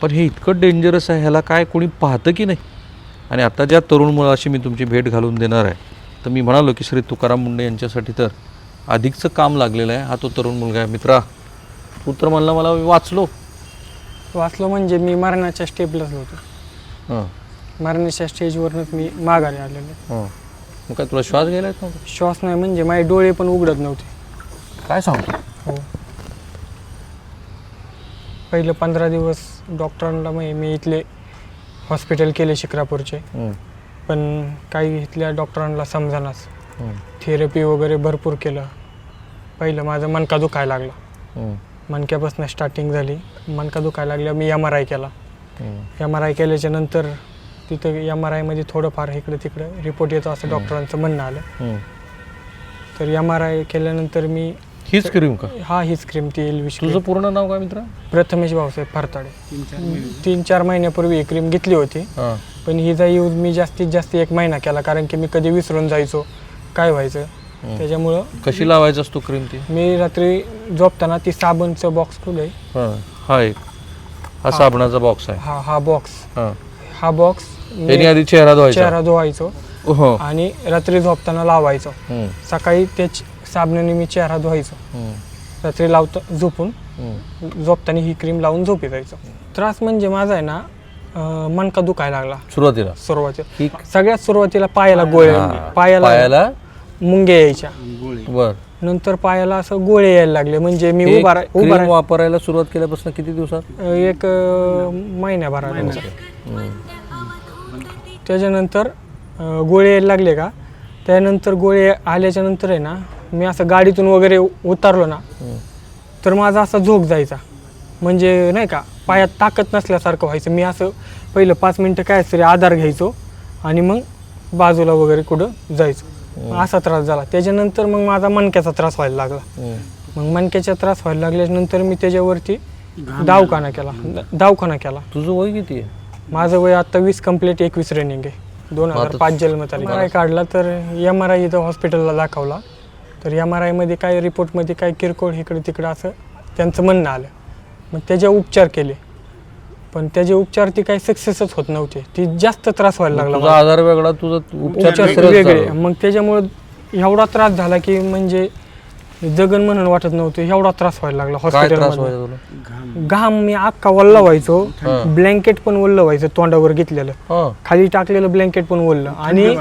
पण हे इतकं डेंजरस आहे, ह्याला काय कोणी पाहतं की नाही? आणि आता ज्या तरुण मुलाशी मी तुमची भेट घालून देणार आहे, तर मी म्हणालो की श्री तुकाराम मुंडे यांच्यासाठी तर अधिकचं काम लागलेलं आहे. हा तो तरुण मुलगा आहे. मित्रा, तू तर म्हणला मला मी वाचलो म्हणजे मी मरणाच्या स्टेपलाच होतो. हां मरणाच्या स्टेजवरूनच मी माघारी आलेलो. हां. मग काय तुला श्वास घ्यायला येत नव्हता? श्वास नाही म्हणजे माझे डोळे पण उघडत नव्हते. काय सांगतो? हो. पहिलं 15 दिवस डॉक्टरांना मी इथले हॉस्पिटल केले शिक्रापूरचे, पण काही इथल्या डॉक्टरांना समजानाच. थेरपी वगैरे भरपूर केलं. पहिलं माझं मणका दुखायला लागला. मणक्यापासून स्टार्टिंग झाली. मणका दुखायला लागल्या मी MRI केला. MRI केल्याच्या नंतर तिथं MRIमध्ये थोडंफार इकडं तिकडं रिपोर्ट येतो असं डॉक्टरांचं म्हणणं आलं. तर MRI केल्यानंतर मी हीच क्रीम का? हा हीच क्रीम ती एलविश. तुझं पूर्ण नाव काय मित्रा? प्रथमेश भाऊसाहेब फरताडे. 3-4 महिन्यापूर्वी ही क्रीम घेतली होती, पण हिचा यूज मी जास्तीत जास्त 1 महिना केला, कारण की मी कधी विसरून जायचो, काय व्हायचं त्याच्यामुळं. कशी लावायचं असतो क्रीम ती? मी रात्री झोपताना ती साबणचं बॉक्स खुले. हा एक हा साबणाचा बॉक्स आहे. हा बॉक्स हा बॉक्स त्याने आधी चेहरा धुवायचो आणि रात्री झोपताना लावायचो. सकाळी ते साबणाने मी चेहरा धुवायचो. रात्री झोपून झोपताना ही क्रीम लावून झोपी जायचो. त्रास म्हणजे माझा आहे ना, मणका दुखायला लागला सुरुवातीला. सगळ्यात सुरुवातीला पायाला पायाला मुंग्या यायच्या. नंतर पायाला असं गोळे यायला लागले. म्हणजे मी उभा वापरायला सुरुवात केल्यापासून किती दिवसात? 1 महिन्याभरानंतर. त्याच्यानंतर गोळे यायला लागले का, त्यानंतर गोळे आल्याच्या नंतर आहे ना, मी असं गाडीतून वगैरे उतरलो ना, तर माझा असा झोक जायचा. म्हणजे नाही का, पायात ताकद नसल्यासारखं व्हायचं. मी असं पहिलं 5 मिनटं काय तरी आधार घ्यायचो आणि मग बाजूला वगैरे कुठं जायचो. असा त्रास झाला. त्याच्यानंतर मग माझा मणक्याचा त्रास व्हायला लागला. मग मणक्याचा त्रास व्हायला लागल्यानंतर मी त्याच्यावरती दवाखाना केला. तुझं वय किती आहे? माझं वय आता 20 कंप्लीट, 21 रनिंग आहे. 2005 जन्मतारीख. MRI काढला तर MRI इथं हॉस्पिटलला दाखवला. तर MRI मध्ये काय रिपोर्टमध्ये काय किरकोळ इकडे तिकडं असं त्यांचं म्हणणं आलं. मग त्याचे उपचार केले, पण त्याचे उपचार ती काही सक्सेसच होत नव्हते. ती जास्त त्रास व्हायला लागला. तुझा आजार वेगळा, तुझा उपचार वेगळे. मग त्याच्यामुळे एवढा त्रास झाला की म्हणजे जगन म्हणून वाटत नव्हतं, एवढा त्रास व्हायला लागला हॉस्पिटलमध्ये. घाम मी अख्खा वल्ला व्हायचो. ब्लँकेट पण वल्लं व्हायचं, तोंडावर घेतलेलं खाली टाकलेलं ब्लँकेट पण वल्लं. आणि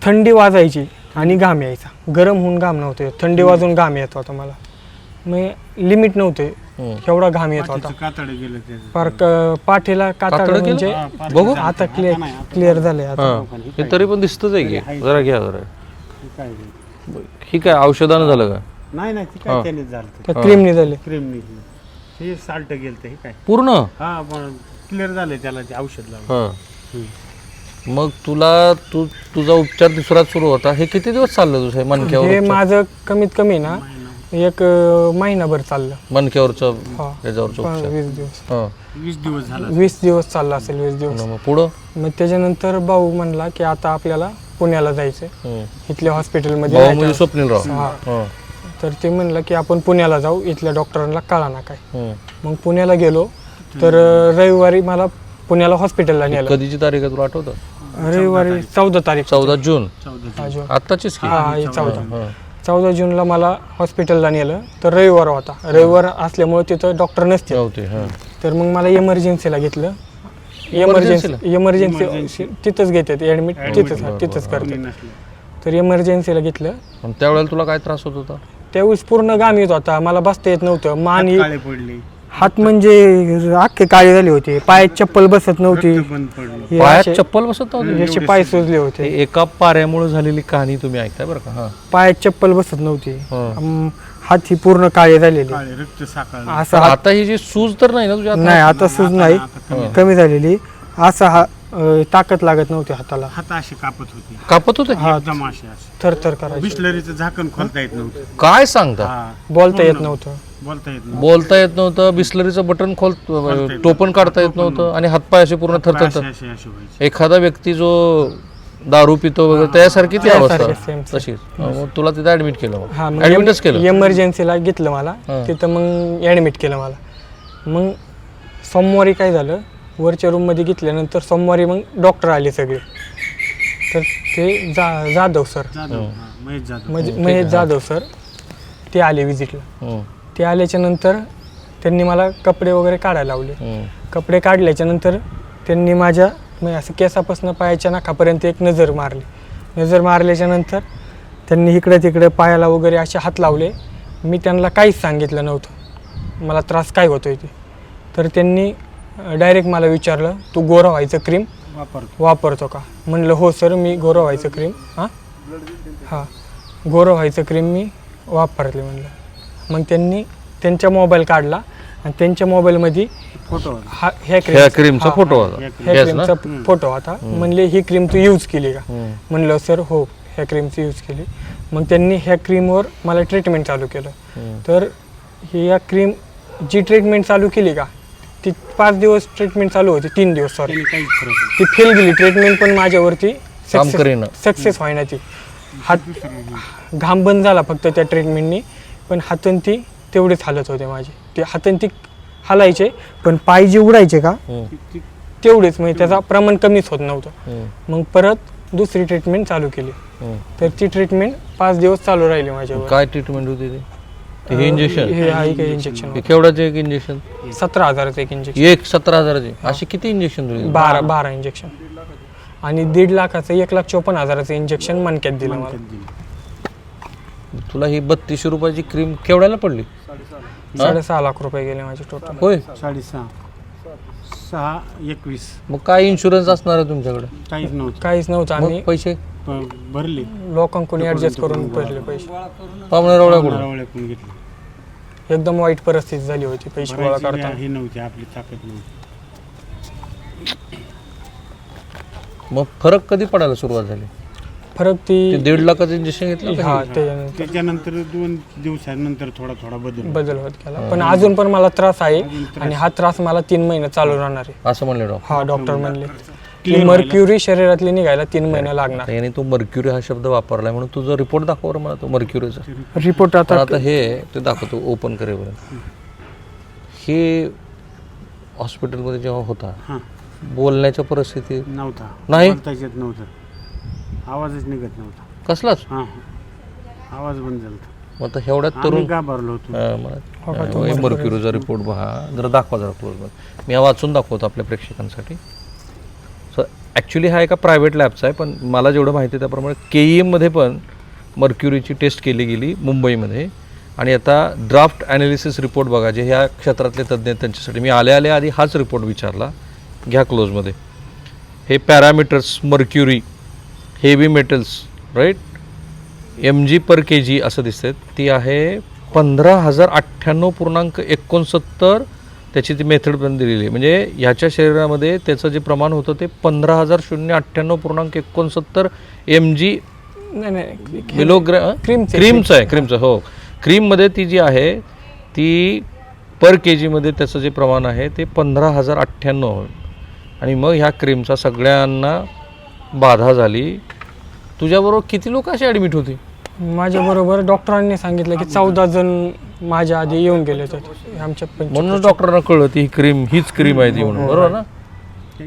थंडी वाजायची आणि घाम यायचा. गरम होऊन घाम नव्हते, थंडी वाजून घाम येत होता मला. मग लिमिट नव्हते, एवढा घाम येत होता. फार पाठीला कातड म्हणजे बघू आता क्लिअर झालंय आता. तरी पण दिसतच आहे की. जरा घ्या जरा. ही काय औषधानं झालं का? नाही काय त्याने झालं, त्या क्रीमने झाले. क्रीमने हे साल्ट गेलं हे काय पूर्ण. हा पण क्लिअर झालंय त्याला ते औषध लावून. मग तुझा उपचार दुसरा सुरू होता. हे किती दिवस चाललं तुझं मणक्यावर? हे माझं कमीत कमी ना 1 महिनाभर चाललं. मणक्यावरचं याच्यावरचं उपचार 20 दिवस झाला. 20 दिवस चालला असेल. 20 दिवस. मग पुढं मग त्याच्यानंतर भाऊ म्हणला की आता आपल्याला पुण्याला जायचं, इथल्या हॉस्पिटलमध्ये. स्वप्नीलराव. तर ते म्हणलं की आपण पुण्याला जाऊ, इथल्या डॉक्टरांना कळा ना काय. मग पुण्याला गेलो. तर रविवारी मला पुण्याला हॉस्पिटलला नेलं. कधीची तारीख आहे तुला आठवतं? रविवारी 14 तारीख. 14 जून. 14 जून आत्ताचीच की. 14 जूनला मला हॉस्पिटलला नेलं. तर रविवार होता. रविवार असल्यामुळे तिथं डॉक्टर नसते. तर मग मला इमर्जन्सीला घेतलं. इमर्जन्सी तिथंच घेतात ॲडमिट, तिथंच करतात. तर इमर्जन्सीला घेतलं. त्यावेळेला तुला काय त्रास होत होता? त्यावेळेस पूर्ण घाम येत होता, मला बसता येत नव्हतं. मान काळे पडले, हात म्हणजे अख्खे काळे झाले होते. पायात चप्पल बसत नव्हती. पायात चप्पल बसत नव्हती. याचे पाय सुजले होते. एका पाऱ्यामुळे झालेली कहाणी तुम्ही ऐकताय बरं का? पायात चप्पल बसत नव्हती. हात ही पूर्ण काळे झालेले. रक्त साखळ. असं आता ही जी सूज तर नाही ना तुझ्या? नाही, आता सूज नाही, कमी झालेली. असा हा ताकद लागत नव्हती हाताला. हात अशी कापत होते एकदम असे थरथर करायची. बिस्लरीचं झाकण खोलता येत नव्हतं. काय सांगता? बोलता येत नव्हतं. बोलता येत नव्हतं. बिस्लरीचं बटन टोपण काढता येत नव्हतं. आणि हातपाय असे पूर्ण थरथर. एखादा व्यक्ती जो दारू पितो वगैरे त्यासारखी ती अवस्था तशीच. मग तुला तिथे ऍडमिट केलं? ऍडमिटच केलं. इमर्जन्सीला घेतलं मला तिथं. मग ऍडमिट केलं मला. मग सोमवारी काय झालं, वरच्या रूममध्ये घेतल्यानंतर सोमवारी मग डॉक्टर आले सगळे. तर ते जाधव सर, जाधव, हा, महेश जाधव. महेश जाधव सर ते आले विजिटला. ते आल्याच्या नंतर त्यांनी मला कपडे वगैरे काढायला लावले. कपडे काढल्याच्या नंतर त्यांनी माझ्या म्हणजे असं केसापासून पायाच्या नाकापर्यंत एक नजर मारली. नजर मारल्याच्या नंतर त्यांनी इकडे तिकडे पायाला वगैरे असे हात लावले. मी त्यांना काहीच सांगितलं नव्हतं मला त्रास काय होतोय ते. तर त्यांनी डायरेक्ट मला विचारलं, तू गोरा व्हायचं क्रीम वापरतो का? म्हणलं हो सर, मी गोरा व्हायचं क्रीम हां गोरा व्हायचं क्रीम मी वापरले म्हणलं. मग त्यांनी त्यांचा मोबाईल काढला आणि त्यांच्या मोबाईलमध्ये फोटो ह्या क्रीमचा फोटो होता. ह्या क्रीमचा फोटो होता. म्हणले ही क्रीम तू यूज केली का? म्हणलं सर हो, ह्या क्रीमची यूज केली. मग त्यांनी ह्या क्रीमवर मला ट्रीटमेंट चालू केलं. तर ही या क्रीम जी ट्रीटमेंट चालू केली का, ती 5 दिवस ट्रीटमेंट चालू होती, 3 दिवस सॉरी, काहीच फरक नाही. ती फेल गेली ट्रीटमेंट. पण माझ्यावरती काम करेना. सक्सेस व्हायना ती. हात घाम बंद झाला फक्त त्या ट्रीटमेंटनी. पण हातून ती तेवढेच हालत होते माझे. ते हातून ती हालायचे पण पाय जे उडायचे का तेवढेच, म्हणजे त्याचा प्रमाण कमीच होत नव्हतं. मग परत दुसरी ट्रीटमेंट चालू केली. तर ती ट्रीटमेंट 5 दिवस चालू राहिली माझ्यावर. काय ट्रीटमेंट होती ते? हे इंजेक्शन? हे आहे काही इंजेक्शन केवढ्याचं एक इंजेक्शन? 17,000चं एक इंजेक्शन. एक 17,000ची? अशी किती इंजेक्शन दिली? 12 इंजेक्शन. आणि 1.5 लाखाचं 1,54,000चं इंजेक्शन मणक्यात दिलं मला. तुला ही 3200 रुपयाची क्रीम केवढ्याला पडली? 6.5 लाख रुपये गेले माझे टोटल. होय. 6.5 621 मग काय इन्शुरन्स असणार आहे तुमच्याकडे? काहीच नव्हतं. काहीच नव्हतं. मग आम्ही पैसे भरले लोकांकडून ऍडजस्ट करून पडले पैसे. पाहुण्याकडून नारळ्याकडून घेतले. एकदम वाईट परिस्थिती झाली होती पैसे गोळा भरायची करता. हे नव्हती, आपली ताकद नव्हती. मग फरक कधी पडायला सुरुवात झाली? फरक ते ती 1.5 लाखाचं इंजेक्शन घेतलं का? हा त्याच्यानंतर त्याच्यानंतर 2 दिवसानंतर थोडा बदल होत गेला. पण अजून पण मला त्रास आहे आणि हा त्रास मला 3 महिने चालू राहणार आहे. असं म्हणले डॉक्टर. हा डॉक्टर म्हणले की मर्क्युरी शरीरातली निघायला 3 महिने लागणार. याने तू मर्क्युरी हा शब्द वापरलाय म्हणून तुझा रिपोर्ट दाखव बरं मला तो मर्क्युरीचा. रिपोर्ट पण आता आता हे ते दाखवतो, ओपन करेपर्यंत. हे हॉस्पिटलमध्ये जेव्हा होता हां बोलण्याच्या परिस्थिती नव्हता, नाही? बोलताच येत नव्हतं, आवाजच निघत नव्हता. कसलाच? हां आवाज बंद झाला. मग आता एवढ्यात आम्ही तरुण घाबरलो होतो. मर्क्युरीचा रिपोर्ट पहा जरा, दाखवा जरा क्लोज. मी हा वाचून दाखवतो आपल्या प्रेक्षकांसाठी. सो ॲक्च्युली हा एका प्रायव्हेट लॅबचा आहे, पण मला जेवढं माहिती आहे त्याप्रमाणे KEMमध्ये पण मर्क्युरीची टेस्ट केली गेली मुंबईमध्ये. आणि आता ड्राफ्ट ॲनालिसिस रिपोर्ट बघा, जे ह्या क्षेत्रातले तज्ज्ञ आहेत त्यांच्यासाठी. मी आल्या आधी हाच रिपोर्ट विचारला, घ्या क्लोजमध्ये. हे parameters mercury, heavy metals right, mg/kg असं दिसतं. ती आहे 15,098.69. त्याची ती मेथड पण दिलेली आहे. म्हणजे ह्याच्या शरीरामध्ये त्याचं जे प्रमाण होतं ते 15,098.69 mg नाही किलोग्रॅम. क्रीमचं हो. क्रीममध्ये ती जी आहे ती पर kg मध्ये त्याचं जे प्रमाण आहे ते 15,098. आणि मग ह्या क्रीमचा सगळ्यांना बाधा झाली. तुझ्याबरोबर किती लोक अशी ॲडमिट होती? माझ्याबरोबर डॉक्टरांनी सांगितलं की 14 जण माझ्या आधी येऊन गेले होते आमच्या म्हणून डॉक्टरांना कळलं ती ही क्रीम हीच क्रीम आहे ती म्हणून, बरोबर ना?